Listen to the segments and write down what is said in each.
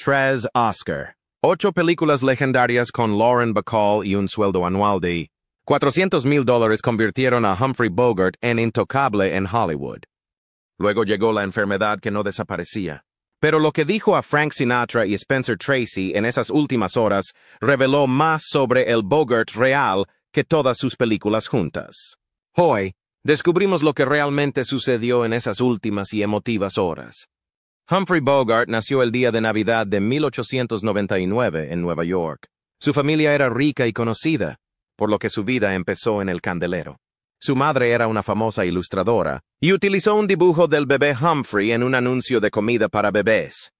3 Oscar. 8 películas legendarias con Lauren Bacall y un sueldo anual de $400,000 convirtieron a Humphrey Bogart en intocable en Hollywood. Luego llegó la enfermedad que no desaparecía. Pero lo que dijo a Frank Sinatra y Spencer Tracy en esas últimas horas reveló más sobre el Bogart real que todas sus películas juntas. Hoy, descubrimos lo que realmente sucedió en esas últimas y emotivas horas. Humphrey Bogart nació el día de Navidad de 1899 en Nueva York. Su familia era rica y conocida, por lo que su vida empezó en el candelero. Su madre era una famosa ilustradora y utilizó un dibujo del bebé Humphrey en un anuncio de comida para bebés.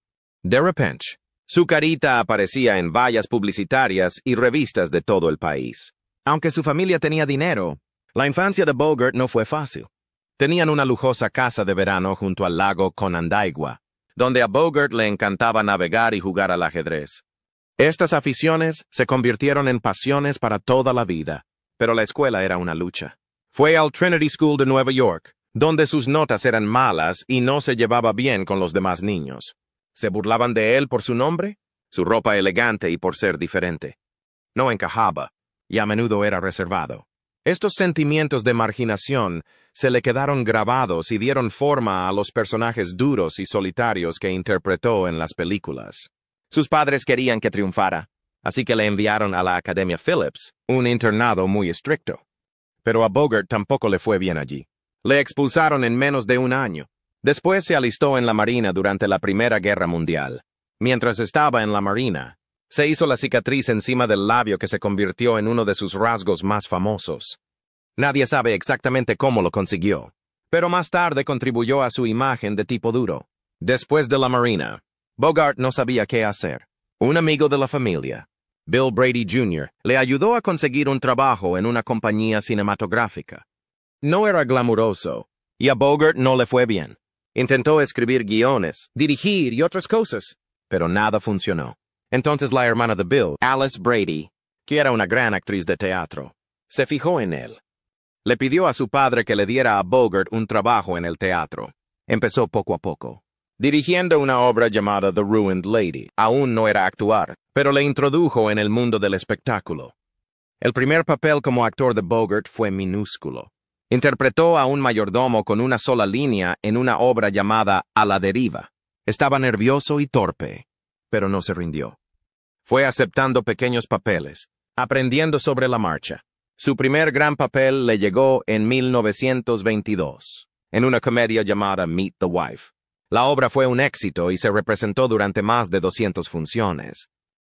De repente, su carita aparecía en vallas publicitarias y revistas de todo el país. Aunque su familia tenía dinero, la infancia de Bogart no fue fácil. Tenían una lujosa casa de verano junto al lago Conandaigua, donde a Bogart le encantaba navegar y jugar al ajedrez. Estas aficiones se convirtieron en pasiones para toda la vida, pero la escuela era una lucha. Fue al Trinity School de Nueva York, donde sus notas eran malas y no se llevaba bien con los demás niños. ¿Se burlaban de él por su nombre, su ropa elegante y por ser diferente? No encajaba, y a menudo era reservado. Estos sentimientos de marginación se le quedaron grabados y dieron forma a los personajes duros y solitarios que interpretó en las películas. Sus padres querían que triunfara, así que le enviaron a la Academia Phillips, un internado muy estricto. Pero a Bogart tampoco le fue bien allí. Le expulsaron en menos de un año. Después se alistó en la Marina durante la Primera Guerra Mundial. Mientras estaba en la Marina, se hizo la cicatriz encima del labio que se convirtió en uno de sus rasgos más famosos. Nadie sabe exactamente cómo lo consiguió, pero más tarde contribuyó a su imagen de tipo duro. Después de la Marina, Bogart no sabía qué hacer. Un amigo de la familia, Bill Brady Jr., le ayudó a conseguir un trabajo en una compañía cinematográfica. No era glamuroso, y a Bogart no le fue bien. Intentó escribir guiones, dirigir y otras cosas, pero nada funcionó. Entonces la hermana de Bill, Alice Brady, que era una gran actriz de teatro, se fijó en él. Le pidió a su padre que le diera a Bogart un trabajo en el teatro. Empezó poco a poco, dirigiendo una obra llamada The Ruined Lady. Aún no era actuar, pero le introdujo en el mundo del espectáculo. El primer papel como actor de Bogart fue minúsculo. Interpretó a un mayordomo con una sola línea en una obra llamada A la deriva. Estaba nervioso y torpe, pero no se rindió. Fue aceptando pequeños papeles, aprendiendo sobre la marcha. Su primer gran papel le llegó en 1922, en una comedia llamada Meet the Wife. La obra fue un éxito y se representó durante más de 200 funciones.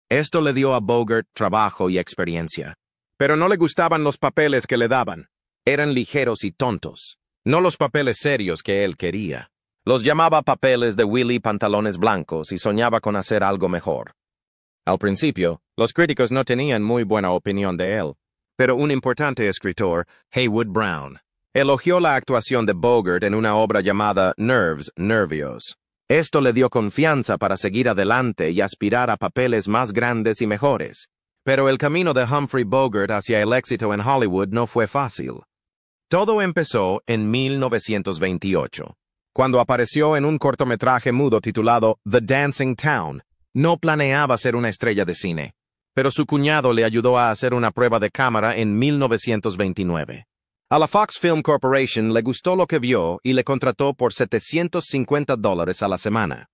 Esto le dio a Bogart trabajo y experiencia. Pero no le gustaban los papeles que le daban. Eran ligeros y tontos, no los papeles serios que él quería. Los llamaba papeles de Willy Pantalones Blancos y soñaba con hacer algo mejor. Al principio, los críticos no tenían muy buena opinión de él, pero un importante escritor, Heywood Brown, elogió la actuación de Bogart en una obra llamada Nerves, Nervios. Esto le dio confianza para seguir adelante y aspirar a papeles más grandes y mejores. Pero el camino de Humphrey Bogart hacia el éxito en Hollywood no fue fácil. Todo empezó en 1928, cuando apareció en un cortometraje mudo titulado The Dancing Town. No planeaba ser una estrella de cine, pero su cuñado le ayudó a hacer una prueba de cámara en 1929. A la Fox Film Corporation le gustó lo que vio y le contrató por $750 a la semana.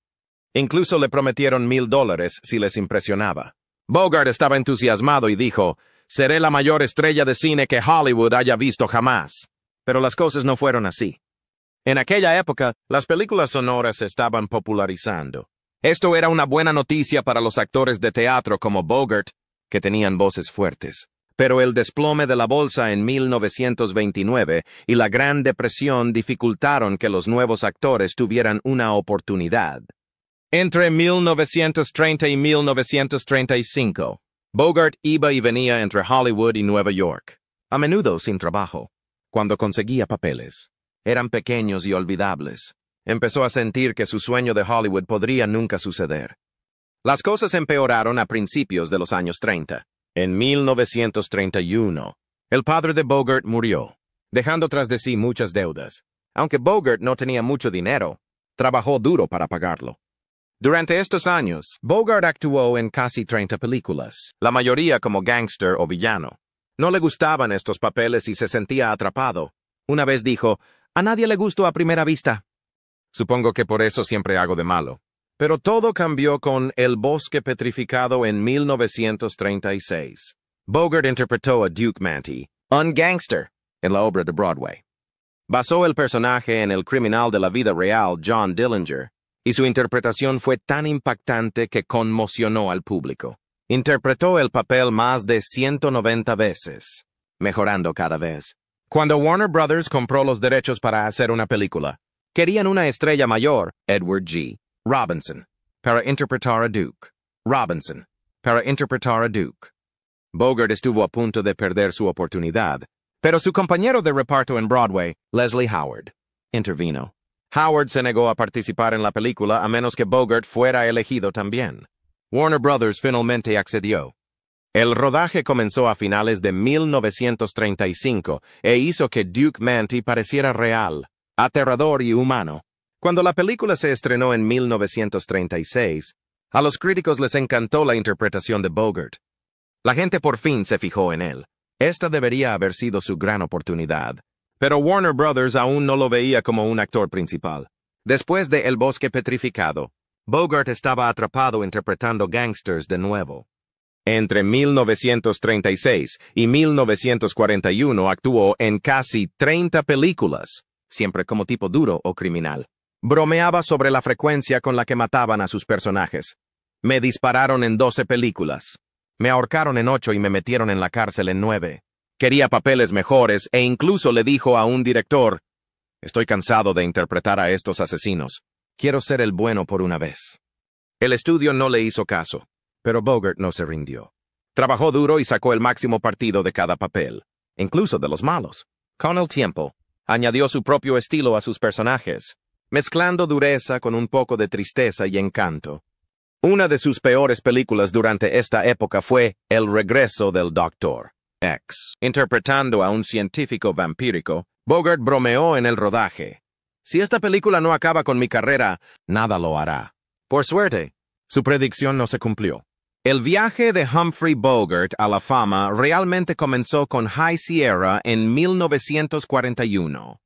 Incluso le prometieron $1,000 si les impresionaba. Bogart estaba entusiasmado y dijo, «Seré la mayor estrella de cine que Hollywood haya visto jamás». Pero las cosas no fueron así. En aquella época, las películas sonoras se estaban popularizando. Esto era una buena noticia para los actores de teatro como Bogart, que tenían voces fuertes. Pero el desplome de la bolsa en 1929 y la Gran Depresión dificultaron que los nuevos actores tuvieran una oportunidad. Entre 1930 y 1935, Bogart iba y venía entre Hollywood y Nueva York, a menudo sin trabajo. Cuando conseguía papeles, eran pequeños y olvidables. Empezó a sentir que su sueño de Hollywood podría nunca suceder. Las cosas empeoraron a principios de los años 30. En 1931, el padre de Bogart murió, dejando tras de sí muchas deudas. Aunque Bogart no tenía mucho dinero, trabajó duro para pagarlo. Durante estos años, Bogart actuó en casi 30 películas, la mayoría como gángster o villano. No le gustaban estos papeles y se sentía atrapado. Una vez dijo, «A nadie le gustó a primera vista». Supongo que por eso siempre hago de malo. Pero todo cambió con El bosque petrificado en 1936. Bogart interpretó a Duke Manty, un gángster, en la obra de Broadway. Basó el personaje en el criminal de la vida real John Dillinger, y su interpretación fue tan impactante que conmocionó al público. Interpretó el papel más de 190 veces, mejorando cada vez. Cuando Warner Brothers compró los derechos para hacer una película, querían una estrella mayor, Edward G. Robinson, para interpretar a Duke. Robinson, para interpretar a Duke. Bogart estuvo a punto de perder su oportunidad, pero su compañero de reparto en Broadway, Leslie Howard, intervino. Howard se negó a participar en la película a menos que Bogart fuera elegido también. Warner Brothers finalmente accedió. El rodaje comenzó a finales de 1935 e hizo que Duke Manty pareciera real, aterrador y humano. Cuando la película se estrenó en 1936, a los críticos les encantó la interpretación de Bogart. La gente por fin se fijó en él. Esta debería haber sido su gran oportunidad. Pero Warner Brothers aún no lo veía como un actor principal. Después de El bosque petrificado, Bogart estaba atrapado interpretando gángsters de nuevo. Entre 1936 y 1941 actuó en casi 30 películas, siempre como tipo duro o criminal. Bromeaba sobre la frecuencia con la que mataban a sus personajes. Me dispararon en 12 películas. Me ahorcaron en 8 y me metieron en la cárcel en 9. Quería papeles mejores e incluso le dijo a un director, «Estoy cansado de interpretar a estos asesinos. Quiero ser el bueno por una vez». El estudio no le hizo caso, pero Bogart no se rindió. Trabajó duro y sacó el máximo partido de cada papel, incluso de los malos. Con el tiempo, añadió su propio estilo a sus personajes, mezclando dureza con un poco de tristeza y encanto. Una de sus peores películas durante esta época fue El regreso del Dr. X. Interpretando a un científico vampírico, Bogart bromeó en el rodaje. «Si esta película no acaba con mi carrera, nada lo hará». Por suerte, su predicción no se cumplió. El viaje de Humphrey Bogart a la fama realmente comenzó con High Sierra en 1941.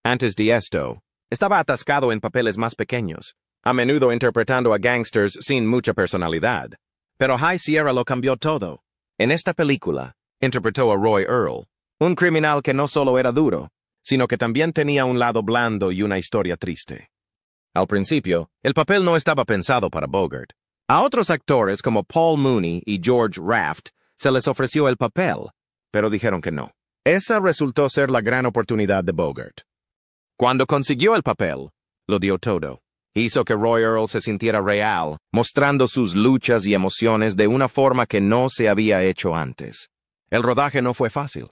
Antes de esto, estaba atascado en papeles más pequeños, a menudo interpretando a gángsters sin mucha personalidad. Pero High Sierra lo cambió todo. En esta película, interpretó a Roy Earl, un criminal que no solo era duro, sino que también tenía un lado blando y una historia triste. Al principio, el papel no estaba pensado para Bogart. A otros actores como Paul Mooney y George Raft se les ofreció el papel, pero dijeron que no. Esa resultó ser la gran oportunidad de Bogart. Cuando consiguió el papel, lo dio todo. Hizo que Roy Earl se sintiera real, mostrando sus luchas y emociones de una forma que no se había hecho antes. El rodaje no fue fácil.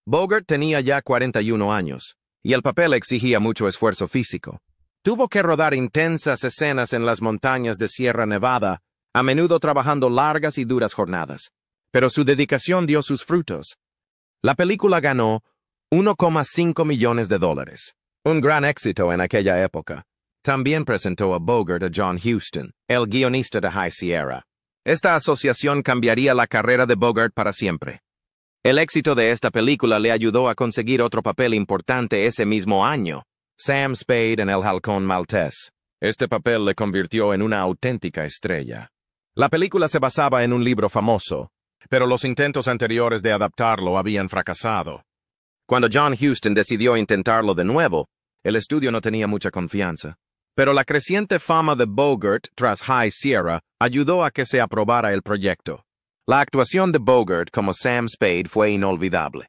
Bogart tenía ya 41 años, y el papel exigía mucho esfuerzo físico. Tuvo que rodar intensas escenas en las montañas de Sierra Nevada, a menudo trabajando largas y duras jornadas. Pero su dedicación dio sus frutos. La película ganó $1,5 millones, un gran éxito en aquella época. También presentó a Bogart a John Huston, el guionista de High Sierra. Esta asociación cambiaría la carrera de Bogart para siempre. El éxito de esta película le ayudó a conseguir otro papel importante ese mismo año, Sam Spade en El halcón maltés. Este papel le convirtió en una auténtica estrella. La película se basaba en un libro famoso, pero los intentos anteriores de adaptarlo habían fracasado. Cuando John Huston decidió intentarlo de nuevo, el estudio no tenía mucha confianza. Pero la creciente fama de Bogart tras High Sierra ayudó a que se aprobara el proyecto. La actuación de Bogart como Sam Spade fue inolvidable.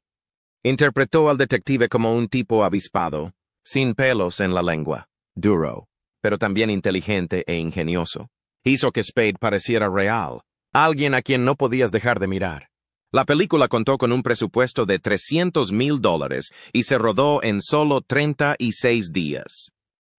Interpretó al detective como un tipo avispado, sin pelos en la lengua, duro, pero también inteligente e ingenioso. Hizo que Spade pareciera real, alguien a quien no podías dejar de mirar. La película contó con un presupuesto de $300,000 y se rodó en solo 36 días.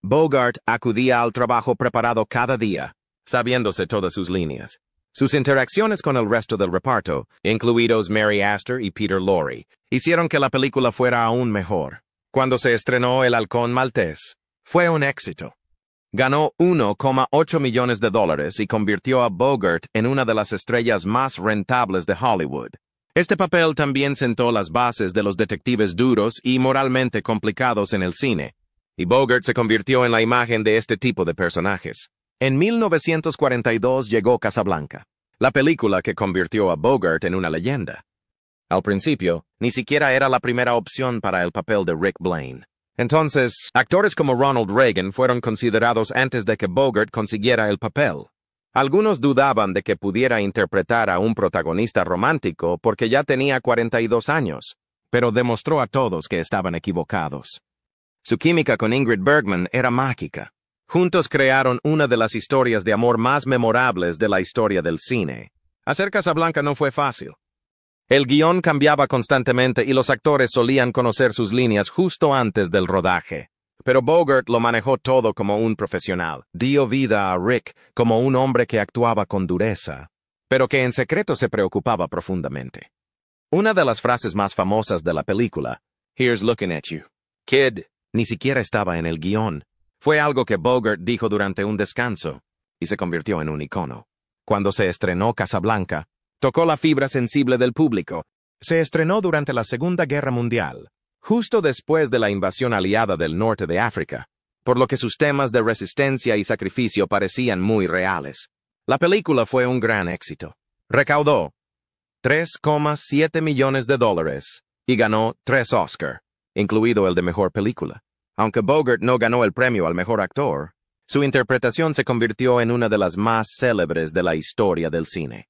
Bogart acudía al trabajo preparado cada día, sabiéndose todas sus líneas. Sus interacciones con el resto del reparto, incluidos Mary Astor y Peter Lorre, hicieron que la película fuera aún mejor. Cuando se estrenó El halcón maltés, fue un éxito. Ganó $1,8 millones y convirtió a Bogart en una de las estrellas más rentables de Hollywood. Este papel también sentó las bases de los detectives duros y moralmente complicados en el cine, y Bogart se convirtió en la imagen de este tipo de personajes. En 1942 llegó Casablanca, la película que convirtió a Bogart en una leyenda. Al principio, ni siquiera era la primera opción para el papel de Rick Blaine. Entonces, actores como Ronald Reagan fueron considerados antes de que Bogart consiguiera el papel. Algunos dudaban de que pudiera interpretar a un protagonista romántico porque ya tenía 42 años, pero demostró a todos que estaban equivocados. Su química con Ingrid Bergman era mágica. Juntos crearon una de las historias de amor más memorables de la historia del cine. Hacer Casablanca no fue fácil. El guión cambiaba constantemente y los actores solían conocer sus líneas justo antes del rodaje. Pero Bogart lo manejó todo como un profesional. Dio vida a Rick como un hombre que actuaba con dureza, pero que en secreto se preocupaba profundamente. Una de las frases más famosas de la película, "Here's looking at you, kid", ni siquiera estaba en el guión. Fue algo que Bogart dijo durante un descanso y se convirtió en un icono. Cuando se estrenó Casablanca, tocó la fibra sensible del público. Se estrenó durante la Segunda Guerra Mundial, justo después de la invasión aliada del norte de África, por lo que sus temas de resistencia y sacrificio parecían muy reales. La película fue un gran éxito. Recaudó $3,7 millones y ganó 3 Oscar, incluido el de Mejor Película. Aunque Bogart no ganó el premio al Mejor Actor, su interpretación se convirtió en una de las más célebres de la historia del cine.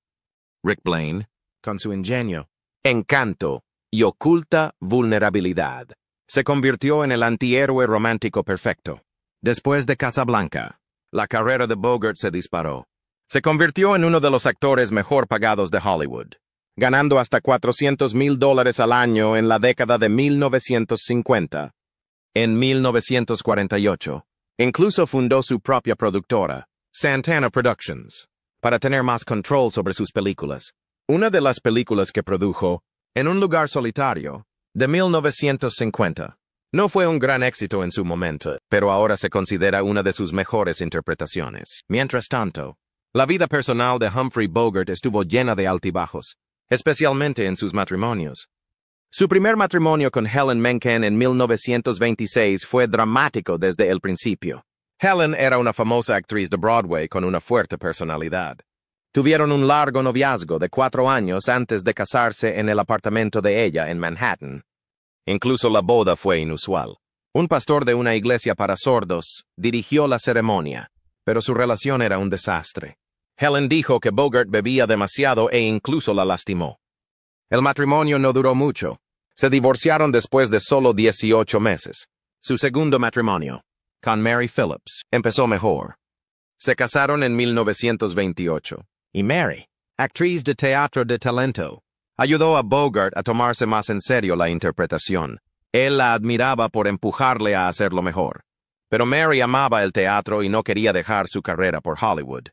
Rick Blaine, con su ingenio, encanto y oculta vulnerabilidad, se convirtió en el antihéroe romántico perfecto. Después de Casablanca, la carrera de Bogart se disparó. Se convirtió en uno de los actores mejor pagados de Hollywood, ganando hasta $400,000 al año en la década de 1950. En 1948, incluso fundó su propia productora, Santana Productions, para tener más control sobre sus películas. Una de las películas que produjo, En un lugar solitario, de 1950, no fue un gran éxito en su momento, pero ahora se considera una de sus mejores interpretaciones. Mientras tanto, la vida personal de Humphrey Bogart estuvo llena de altibajos, especialmente en sus matrimonios. Su primer matrimonio con Helen Menken en 1926 fue dramático desde el principio. Helen era una famosa actriz de Broadway con una fuerte personalidad. Tuvieron un largo noviazgo de 4 años antes de casarse en el apartamento de ella en Manhattan. Incluso la boda fue inusual. Un pastor de una iglesia para sordos dirigió la ceremonia, pero su relación era un desastre. Helen dijo que Bogart bebía demasiado e incluso la lastimó. El matrimonio no duró mucho. Se divorciaron después de solo 18 meses. Su segundo matrimonio, con Mary Phillips, empezó mejor. Se casaron en 1928, y Mary, actriz de teatro de talento, ayudó a Bogart a tomarse más en serio la interpretación. Él la admiraba por empujarle a hacerlo mejor. Pero Mary amaba el teatro y no quería dejar su carrera por Hollywood.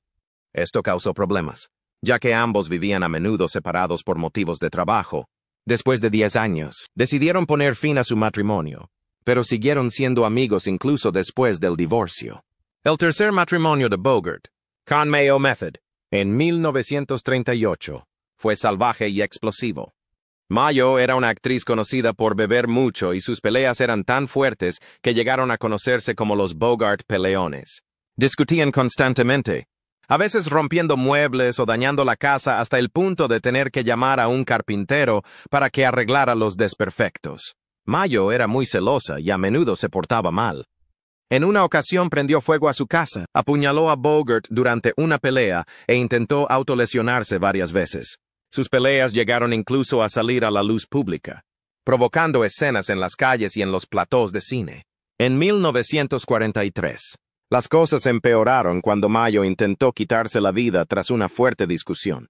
Esto causó problemas, ya que ambos vivían a menudo separados por motivos de trabajo. Después de 10 años, decidieron poner fin a su matrimonio, pero siguieron siendo amigos incluso después del divorcio. El tercer matrimonio de Bogart, con Mayo Method, en 1938, fue salvaje y explosivo. Mayo era una actriz conocida por beber mucho y sus peleas eran tan fuertes que llegaron a conocerse como los Bogart peleones. Discutían constantemente, a veces rompiendo muebles o dañando la casa hasta el punto de tener que llamar a un carpintero para que arreglara los desperfectos. Mayo era muy celosa y a menudo se portaba mal. En una ocasión prendió fuego a su casa, apuñaló a Bogart durante una pelea e intentó autolesionarse varias veces. Sus peleas llegaron incluso a salir a la luz pública, provocando escenas en las calles y en los platós de cine. En 1943, las cosas empeoraron cuando Mayo intentó quitarse la vida tras una fuerte discusión.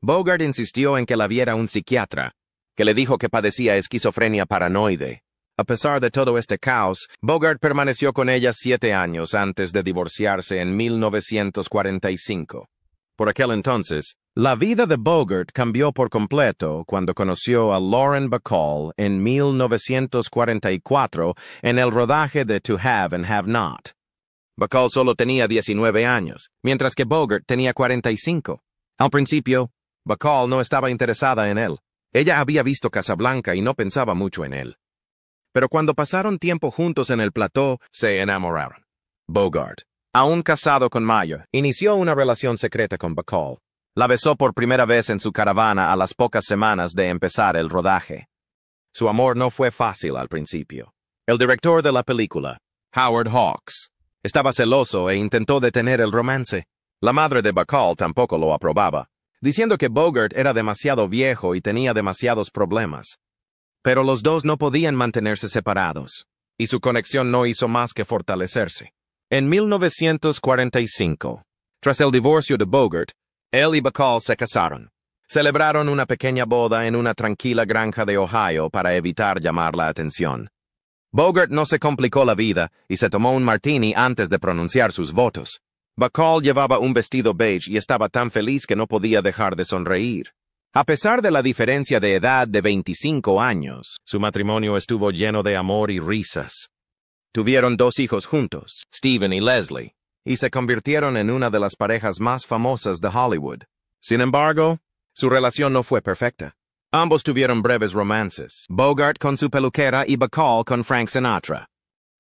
Bogart insistió en que la viera un psiquiatra, que le dijo que padecía esquizofrenia paranoide. A pesar de todo este caos, Bogart permaneció con ella 7 años antes de divorciarse en 1945. Por aquel entonces, la vida de Bogart cambió por completo cuando conoció a Lauren Bacall en 1944 en el rodaje de To Have and Have Not. Bacall solo tenía 19 años, mientras que Bogart tenía 45. Al principio, Bacall no estaba interesada en él. Ella había visto Casablanca y no pensaba mucho en él. Pero cuando pasaron tiempo juntos en el plató, se enamoraron. Bogart, aún casado con Maya, inició una relación secreta con Bacall. La besó por primera vez en su caravana a las pocas semanas de empezar el rodaje. Su amor no fue fácil al principio. El director de la película, Howard Hawks, estaba celoso e intentó detener el romance. La madre de Bacall tampoco lo aprobaba, diciendo que Bogart era demasiado viejo y tenía demasiados problemas. Pero los dos no podían mantenerse separados, y su conexión no hizo más que fortalecerse. En 1945, tras el divorcio de Bogart, él y Bacall se casaron. Celebraron una pequeña boda en una tranquila granja de Ohio para evitar llamar la atención. Bogart no se complicó la vida y se tomó un martini antes de pronunciar sus votos. Bacall llevaba un vestido beige y estaba tan feliz que no podía dejar de sonreír. A pesar de la diferencia de edad de 25 años, su matrimonio estuvo lleno de amor y risas. Tuvieron 2 hijos juntos, Stephen y Leslie, y se convirtieron en una de las parejas más famosas de Hollywood. Sin embargo, su relación no fue perfecta. Ambos tuvieron breves romances, Bogart con su peluquera y Bacall con Frank Sinatra.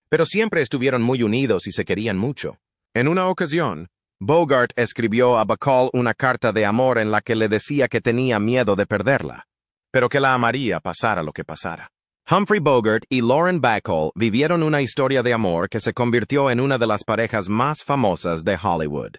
Pero siempre estuvieron muy unidos y se querían mucho. En una ocasión, Bogart escribió a Bacall una carta de amor en la que le decía que tenía miedo de perderla, pero que la amaría pasara lo que pasara. Humphrey Bogart y Lauren Bacall vivieron una historia de amor que se convirtió en una de las parejas más famosas de Hollywood.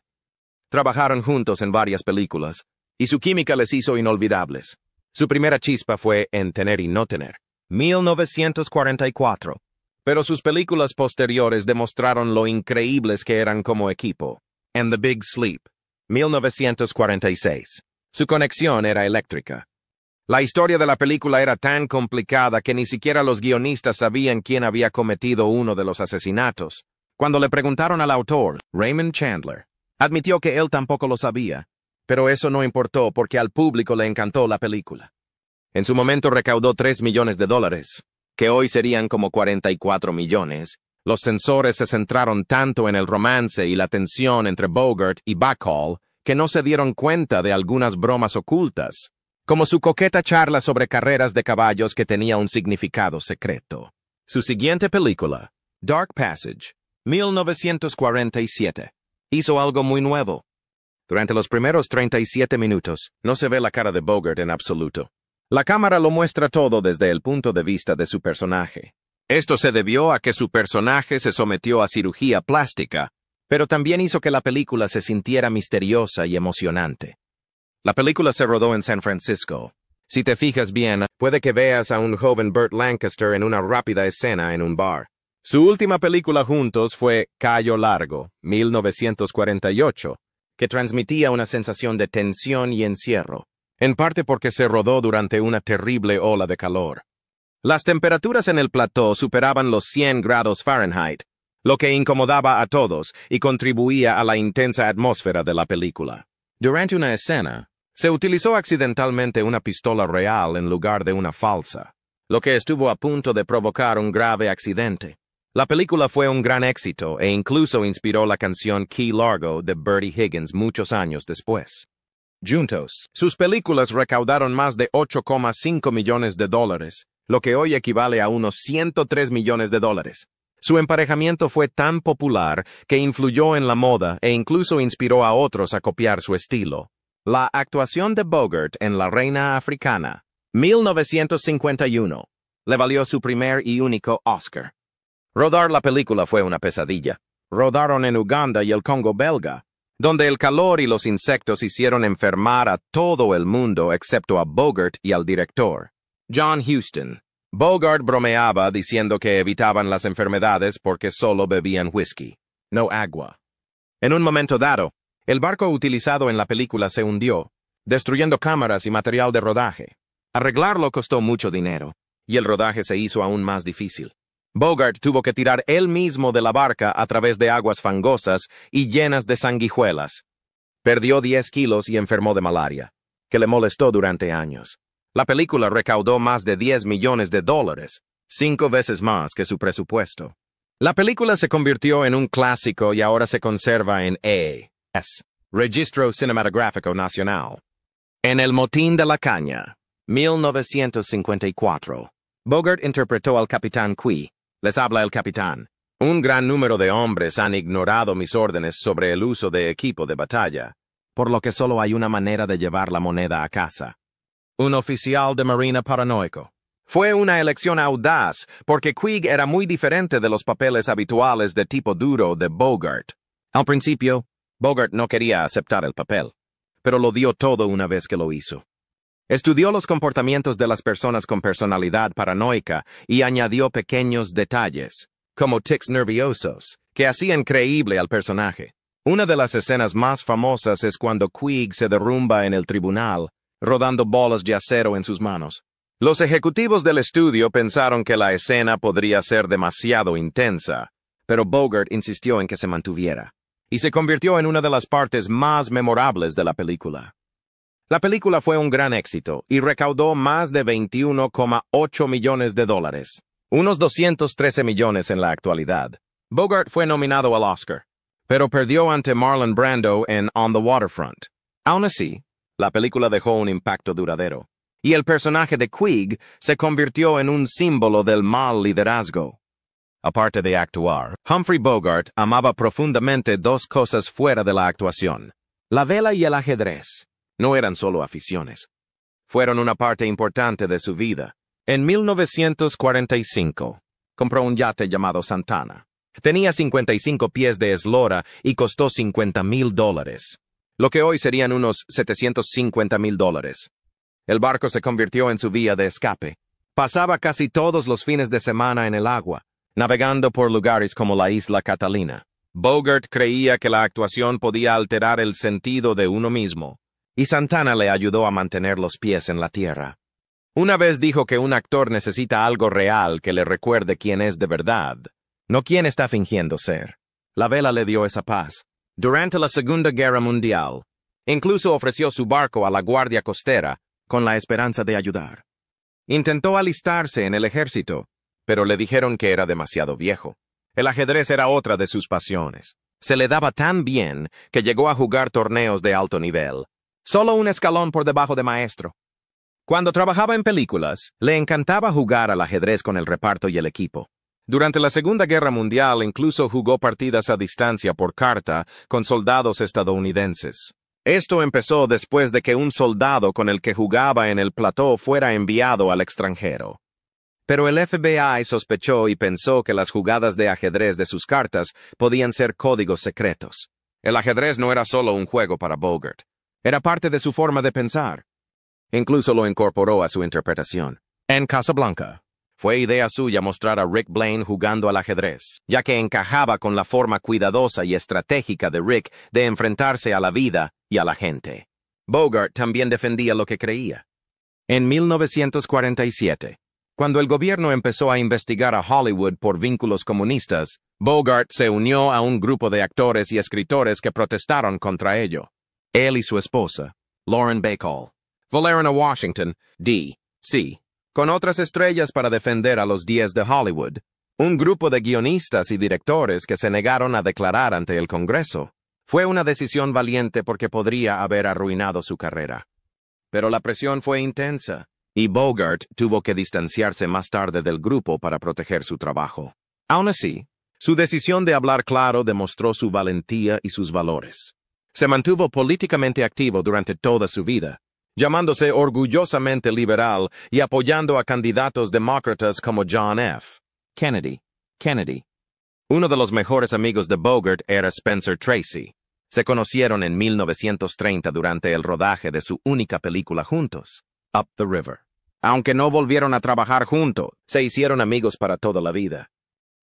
Trabajaron juntos en varias películas, y su química les hizo inolvidables. Su primera chispa fue en Tener y no tener, 1944, pero sus películas posteriores demostraron lo increíbles que eran como equipo. En The Big Sleep, 1946, su conexión era eléctrica. La historia de la película era tan complicada que ni siquiera los guionistas sabían quién había cometido uno de los asesinatos. Cuando le preguntaron al autor, Raymond Chandler, admitió que él tampoco lo sabía. Pero eso no importó porque al público le encantó la película. En su momento recaudó $3 millones, que hoy serían como 44 millones. Los censores se centraron tanto en el romance y la tensión entre Bogart y Bacall que no se dieron cuenta de algunas bromas ocultas, como su coqueta charla sobre carreras de caballos que tenía un significado secreto. Su siguiente película, Dark Passage, 1947, hizo algo muy nuevo. Durante los primeros 37 minutos, no se ve la cara de Bogart en absoluto. La cámara lo muestra todo desde el punto de vista de su personaje. Esto se debió a que su personaje se sometió a cirugía plástica, pero también hizo que la película se sintiera misteriosa y emocionante. La película se rodó en San Francisco. Si te fijas bien, puede que veas a un joven Burt Lancaster en una rápida escena en un bar. Su última película juntos fue Cayo Largo, 1948. Que transmitía una sensación de tensión y encierro, en parte porque se rodó durante una terrible ola de calor. Las temperaturas en el plató superaban los 100 grados Fahrenheit, lo que incomodaba a todos y contribuía a la intensa atmósfera de la película. Durante una escena, se utilizó accidentalmente una pistola real en lugar de una falsa, lo que estuvo a punto de provocar un grave accidente. La película fue un gran éxito e incluso inspiró la canción Key Largo de Bertie Higgins muchos años después. Juntos, sus películas recaudaron más de $8,5 millones, lo que hoy equivale a unos $103 millones. Su emparejamiento fue tan popular que influyó en la moda e incluso inspiró a otros a copiar su estilo. La actuación de Bogart en La Reina Africana, 1951, le valió su primer y único Oscar. Rodar la película fue una pesadilla. Rodaron en Uganda y el Congo belga, donde el calor y los insectos hicieron enfermar a todo el mundo excepto a Bogart y al director, John Huston. Bogart bromeaba diciendo que evitaban las enfermedades porque solo bebían whisky, no agua. En un momento dado, el barco utilizado en la película se hundió, destruyendo cámaras y material de rodaje. Arreglarlo costó mucho dinero, y el rodaje se hizo aún más difícil. Bogart tuvo que tirar él mismo de la barca a través de aguas fangosas y llenas de sanguijuelas. Perdió 10 kilos y enfermó de malaria, que le molestó durante años. La película recaudó más de $10 millones, 5 veces más que su presupuesto. La película se convirtió en un clásico y ahora se conserva en E.S. Registro Cinematográfico Nacional. En El Motín de la Caña, 1954, Bogart interpretó al Capitán Qui. Les habla el capitán. Un gran número de hombres han ignorado mis órdenes sobre el uso de equipo de batalla, por lo que solo hay una manera de llevar la moneda a casa. Un oficial de marina paranoico. Fue una elección audaz, porque Quigg era muy diferente de los papeles habituales de tipo duro de Bogart. Al principio, Bogart no quería aceptar el papel, pero lo dio todo una vez que lo hizo. Estudió los comportamientos de las personas con personalidad paranoica y añadió pequeños detalles, como tics nerviosos, que hacían creíble al personaje. Una de las escenas más famosas es cuando Quigg se derrumba en el tribunal, rodando bolas de acero en sus manos. Los ejecutivos del estudio pensaron que la escena podría ser demasiado intensa, pero Bogart insistió en que se mantuviera, y se convirtió en una de las partes más memorables de la película. La película fue un gran éxito y recaudó más de $21,8 millones, unos 213 millones en la actualidad. Bogart fue nominado al Oscar, pero perdió ante Marlon Brando en On the Waterfront. Aún así, la película dejó un impacto duradero, y el personaje de Quigg se convirtió en un símbolo del mal liderazgo. Aparte de actuar, Humphrey Bogart amaba profundamente dos cosas fuera de la actuación: la vela y el ajedrez. No eran solo aficiones. Fueron una parte importante de su vida. En 1945, compró un yate llamado Santana. Tenía 55 pies de eslora y costó $50,000, lo que hoy serían unos $750,000. El barco se convirtió en su vía de escape. Pasaba casi todos los fines de semana en el agua, navegando por lugares como la isla Catalina. Bogart creía que la actuación podía alterar el sentido de uno mismo, y Santana le ayudó a mantener los pies en la tierra. Una vez dijo que un actor necesita algo real que le recuerde quién es de verdad, no quién está fingiendo ser. La vela le dio esa paz. Durante la Segunda Guerra Mundial, incluso ofreció su barco a la Guardia Costera, con la esperanza de ayudar. Intentó alistarse en el ejército, pero le dijeron que era demasiado viejo. El ajedrez era otra de sus pasiones. Se le daba tan bien que llegó a jugar torneos de alto nivel, solo un escalón por debajo de maestro. Cuando trabajaba en películas, le encantaba jugar al ajedrez con el reparto y el equipo. Durante la Segunda Guerra Mundial incluso jugó partidas a distancia por carta con soldados estadounidenses. Esto empezó después de que un soldado con el que jugaba en el plató fuera enviado al extranjero. Pero el FBI sospechó y pensó que las jugadas de ajedrez de sus cartas podían ser códigos secretos. El ajedrez no era solo un juego para Bogart, era parte de su forma de pensar. Incluso lo incorporó a su interpretación. En Casablanca, fue idea suya mostrar a Rick Blaine jugando al ajedrez, ya que encajaba con la forma cuidadosa y estratégica de Rick de enfrentarse a la vida y a la gente. Bogart también defendía lo que creía. En 1947, cuando el gobierno empezó a investigar a Hollywood por vínculos comunistas, Bogart se unió a un grupo de actores y escritores que protestaron contra ello. Él y su esposa, Lauren Bacall, volaron a Washington, D.C., con otras estrellas para defender a los 10 de Hollywood, un grupo de guionistas y directores que se negaron a declarar ante el Congreso. Fue una decisión valiente porque podría haber arruinado su carrera. Pero la presión fue intensa, y Bogart tuvo que distanciarse más tarde del grupo para proteger su trabajo. Aún así, su decisión de hablar claro demostró su valentía y sus valores. Se mantuvo políticamente activo durante toda su vida, llamándose orgullosamente liberal y apoyando a candidatos demócratas como John F. Kennedy. Uno de los mejores amigos de Bogart era Spencer Tracy. Se conocieron en 1930 durante el rodaje de su única película juntos, Up the River. Aunque no volvieron a trabajar juntos, se hicieron amigos para toda la vida.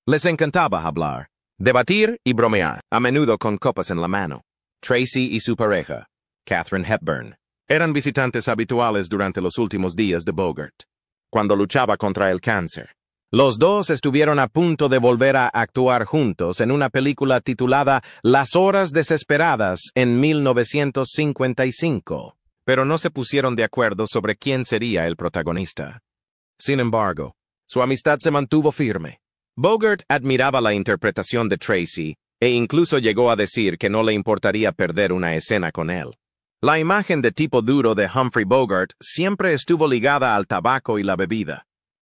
Les encantaba hablar, debatir y bromear, a menudo con copas en la mano. Tracy y su pareja, Katharine Hepburn, eran visitantes habituales durante los últimos días de Bogart, cuando luchaba contra el cáncer. Los dos estuvieron a punto de volver a actuar juntos en una película titulada Las Horas Desesperadas en 1955, pero no se pusieron de acuerdo sobre quién sería el protagonista. Sin embargo, su amistad se mantuvo firme. Bogart admiraba la interpretación de Tracy e incluso llegó a decir que no le importaría perder una escena con él. La imagen de tipo duro de Humphrey Bogart siempre estuvo ligada al tabaco y la bebida.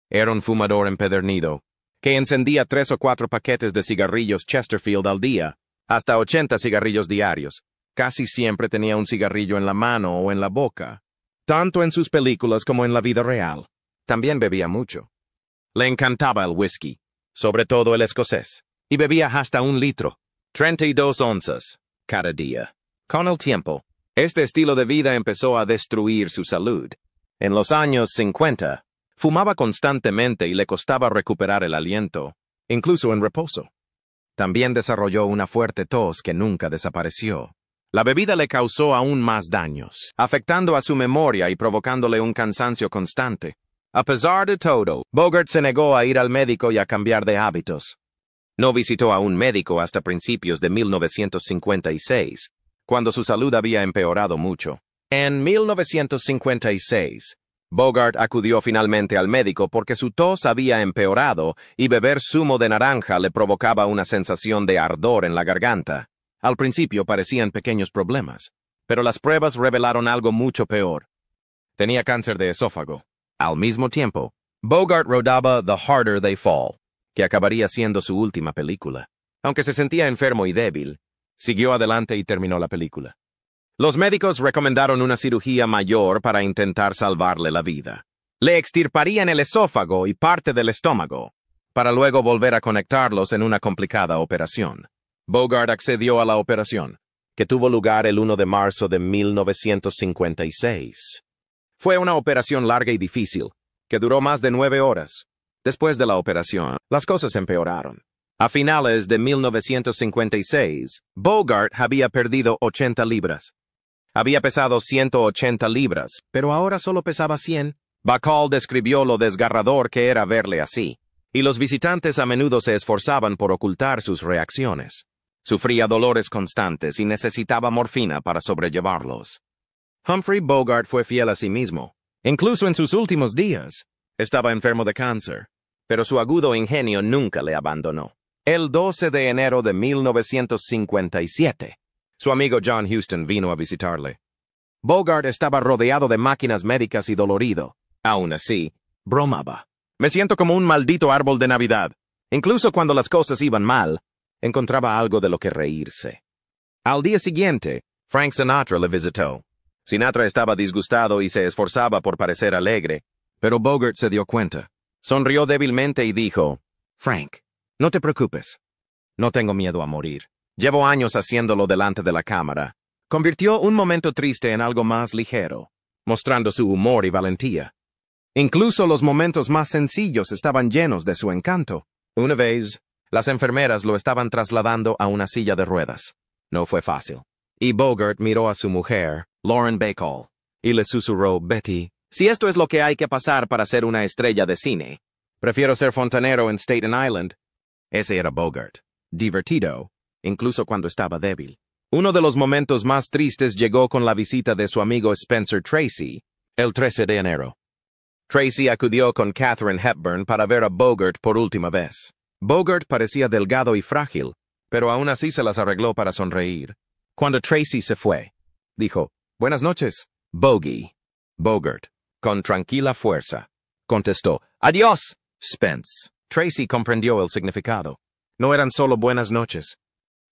Era un fumador empedernido, que encendía 3 o 4 paquetes de cigarrillos Chesterfield al día, hasta 80 cigarrillos diarios. Casi siempre tenía un cigarrillo en la mano o en la boca, tanto en sus películas como en la vida real. También bebía mucho. Le encantaba el whisky, sobre todo el escocés, y bebía hasta 1 litro, 32 onzas, cada día. Con el tiempo, este estilo de vida empezó a destruir su salud. En los años 50, fumaba constantemente y le costaba recuperar el aliento, incluso en reposo. También desarrolló una fuerte tos que nunca desapareció. La bebida le causó aún más daños, afectando a su memoria y provocándole un cansancio constante. A pesar de todo, Bogart se negó a ir al médico y a cambiar de hábitos. No visitó a un médico hasta principios de 1956, cuando su salud había empeorado mucho. En 1956, Bogart acudió finalmente al médico porque su tos había empeorado y beber zumo de naranja le provocaba una sensación de ardor en la garganta. Al principio parecían pequeños problemas, pero las pruebas revelaron algo mucho peor. Tenía cáncer de esófago. Al mismo tiempo, Bogart rodaba The Harder They Fall, que acabaría siendo su última película. Aunque se sentía enfermo y débil, siguió adelante y terminó la película. Los médicos recomendaron una cirugía mayor para intentar salvarle la vida. Le extirparían el esófago y parte del estómago, para luego volver a conectarlos en una complicada operación. Bogart accedió a la operación, que tuvo lugar el 1 de marzo de 1956. Fue una operación larga y difícil, que duró más de 9 horas. Después de la operación, las cosas empeoraron. A finales de 1956, Bogart había perdido 80 libras. Había pesado 180 libras, pero ahora solo pesaba 100. Bacall describió lo desgarrador que era verle así, y los visitantes a menudo se esforzaban por ocultar sus reacciones. Sufría dolores constantes y necesitaba morfina para sobrellevarlos. Humphrey Bogart fue fiel a sí mismo. Incluso en sus últimos días, estaba enfermo de cáncer, pero su agudo ingenio nunca le abandonó. El 12 de enero de 1957, su amigo John Huston vino a visitarle. Bogart estaba rodeado de máquinas médicas y dolorido. Aún así, bromaba. Me siento como un maldito árbol de Navidad. Incluso cuando las cosas iban mal, encontraba algo de lo que reírse. Al día siguiente, Frank Sinatra le visitó. Sinatra estaba disgustado y se esforzaba por parecer alegre, pero Bogart se dio cuenta. Sonrió débilmente y dijo, «Frank, no te preocupes. No tengo miedo a morir. Llevo años haciéndolo delante de la cámara». Convirtió un momento triste en algo más ligero, mostrando su humor y valentía. Incluso los momentos más sencillos estaban llenos de su encanto. Una vez, las enfermeras lo estaban trasladando a una silla de ruedas. No fue fácil. Y Bogart miró a su mujer, Lauren Bacall, y le susurró, «Betty, si esto es lo que hay que pasar para ser una estrella de cine, prefiero ser fontanero en Staten Island». Ese era Bogart, divertido, incluso cuando estaba débil. Uno de los momentos más tristes llegó con la visita de su amigo Spencer Tracy, el 13 de enero. Tracy acudió con Katharine Hepburn para ver a Bogart por última vez. Bogart parecía delgado y frágil, pero aún así se las arregló para sonreír. Cuando Tracy se fue, dijo, «Buenas noches, Bogey». Bogart, con tranquila fuerza, contestó, «Adiós, Spence». Tracy comprendió el significado. No eran solo buenas noches.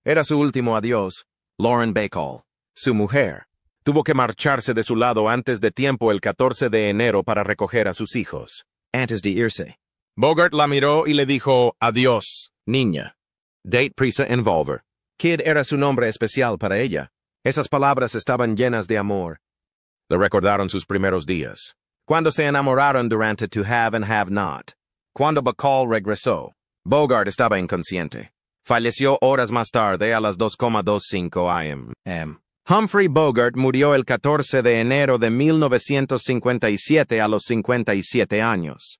Era su último adiós. Lauren Bacall, su mujer, tuvo que marcharse de su lado antes de tiempo el 14 de enero para recoger a sus hijos, antes de irse. Bogart la miró y le dijo, «Adiós, niña». Date prisa envolver. Kid era su nombre especial para ella. Esas palabras estaban llenas de amor. Le recordaron sus primeros días, cuando se enamoraron durante To Have and Have Not. Cuando Bacall regresó, Bogart estaba inconsciente. Falleció horas más tarde a las 2:25 am. Humphrey Bogart murió el 14 de enero de 1957 a los 57 años.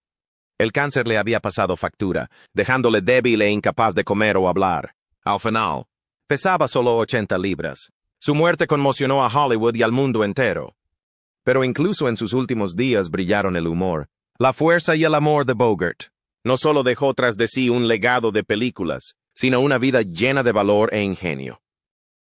El cáncer le había pasado factura, dejándole débil e incapaz de comer o hablar. Al final, pesaba solo 80 libras. Su muerte conmocionó a Hollywood y al mundo entero. Pero incluso en sus últimos días brillaron el humor, la fuerza y el amor de Bogart. No solo dejó tras de sí un legado de películas, sino una vida llena de valor e ingenio.